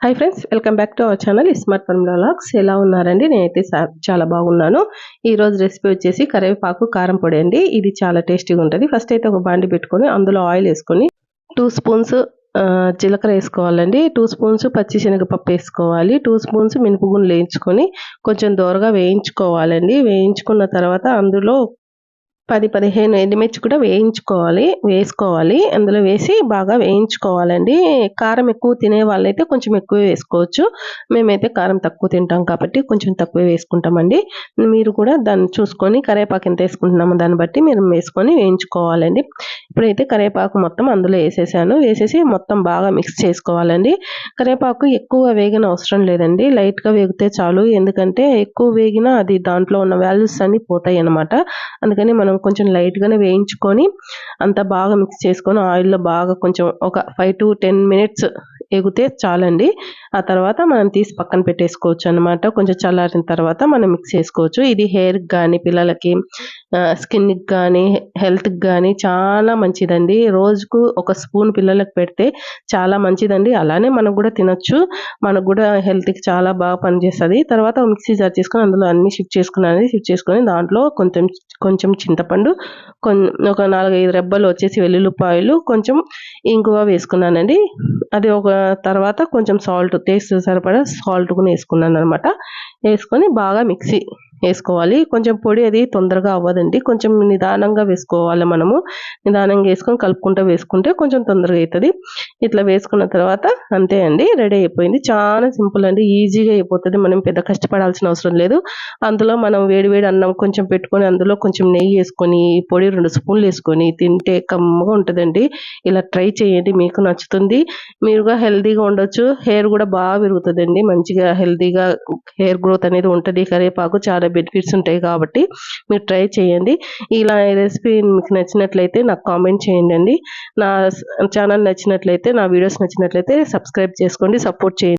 Hi friends, welcome back to our channel smart formula vlogs. ఎలా ఉన్నారండి? నేనైతే చాలా బాగున్నాను. ఈరోజు రెసిపీ వచ్చేసి కరివేపాకు కారం పొడి అండి. ఇది చాలా టేస్టీగా ఉంటుంది. ఫస్ట్ అయితే ఒక బాండి పెట్టుకొని అందులో ఆయిల్ వేసుకొని 2 స్పూన్స్ జీలకర్ర వేసుకోవాలండి. 2 స్పూన్స్ పచ్చిశనగపప్పు వేసుకోవాలి. 2 స్పూన్స్ మినపగుండ్లు వేయించుకొని కొంచెం దోరగా వేయించుకోవాలండి. వేయించుకున్న తర్వాత అందులో 10-15 ఎండుమిర్చి కూడా వేసుకోవాలి. అందులో వేసి బాగా వేయించుకోవాలండి. కారం ఎక్కువ తినే వాళ్ళైతే కొంచెం ఎక్కువే వేసుకోవచ్చు. మేమైతే కారం తక్కువ తింటాం కాబట్టి కొంచెం తక్కువే వేసుకుంటామండి. మీరు కూడా దాన్ని చూసుకొని కరివేపాకు ఎంత వేసుకుంటున్నామో దాన్ని బట్టి మీరు వేసుకొని వేయించుకోవాలండి. ఇప్పుడైతే కరివేపాకు మొత్తం అందులో వేసేసాను. వేసేసి మొత్తం బాగా మిక్స్ చేసుకోవాలండి. కరివేపాకు ఎక్కువ వేగన అవసరం లేదండి. లైట్‌గా వేగితే చాలు. ఎందుకంటే ఎక్కువ వేగినా అది దాంట్లో ఉన్న వాల్యూస్ అన్నీ పోతాయి అన్నమాట. అందుకని మనం కొంచెం లైట్‌గానే వేయించుకొని అంతా బాగా మిక్స్ చేసుకొని ఆయిల్‌లో బాగా కొంచెం ఒక 5-10 మినిట్స్ ఎగితే చాలండి. ఆ తర్వాత మనం తీసి పక్కన పెట్టేసుకోవచ్చు అన్నమాట. కొంచెం చల్లారిన తర్వాత మనం మిక్స్ చేసుకోవచ్చు. ఇది హెయిర్‌కి గానీ, పిల్లలకి స్కిన్‌కి గానీ, హెల్త్‌కి గానీ చాలా మంచిదండి. రోజుకు ఒక స్పూన్ పిల్లలకి పెడితే చాలా మంచిదండి. అలానే మనం కూడా తినొచ్చు. మనకు కూడా హెల్త్‌కి చాలా బాగా పనిచేస్తది. తర్వాత మిక్సీ జార్ చేసుకొని అందులో అన్నీ షిఫ్ట్ చేసుకున్నానండి. షిఫ్ట్ చేసుకొని దాంట్లో కొంచెం చింతపండు, ఒక 4, 5 రెబ్బలు వచ్చేసి వెల్లుల్లిపాయలు, కొంచెం ఇంగువ వేసుకున్నానండి. అది ఒక తర్వాత కొంచెం సాల్ట్, టేస్ట్ సరిపడా సాల్ట్ కూడా వేసుకున్నాననమాట. వేసుకొని బాగా మిక్సీ వేసుకోవాలి. కొంచెం పొడి అది తొందరగా అవ్వదండి. కొంచెం నిదానంగా వేసుకోవాలి మనము. నిదానంగా వేసుకొని కలుపుకుంటూ వేసుకుంటే కొంచెం తొందరగా అవుతది. ఇట్లా వేసుకున్న తర్వాత అంతే అండి, రెడీ అయిపోయింది. చాలా సింపుల్ అండి. ఈజీగా అయిపోతది. మనం పెద్ద కష్టపడాల్సిన అవసరం లేదు. అందులో మనం వేడి వేడి అన్నం కొంచెం పెట్టుకొని అందులో కొంచెం నెయ్యి వేసుకొని పొడి 2 స్పూన్లు వేసుకొని తింటే కమ్మగా ఉంటదండి. ఇలా ట్రై చేయండి, మీకు నచ్చుతుంది. మీరుగా హెల్తీగా ఉండొచ్చు. హెయిర్ కూడా బాగా పెరుగుతదండి. మంచిగా హెల్తీగా హెయిర్ గ్రోత్ అనేది ఉంటది. కరివేపాకు చాలా బెనిఫిట్స్ ఉంటాయి కాబట్టి మీరు ట్రై చేయండి. ఇలా రెసిపీ మీకు నచ్చినట్లయితే నాకు కామెంట్ చేయండి. నా ఛానల్ నచ్చినట్లయితే, నా వీడియోస్ నచ్చినట్లయితే సబ్స్క్రైబ్ చేసుకోండి, సపోర్ట్ చేయండి.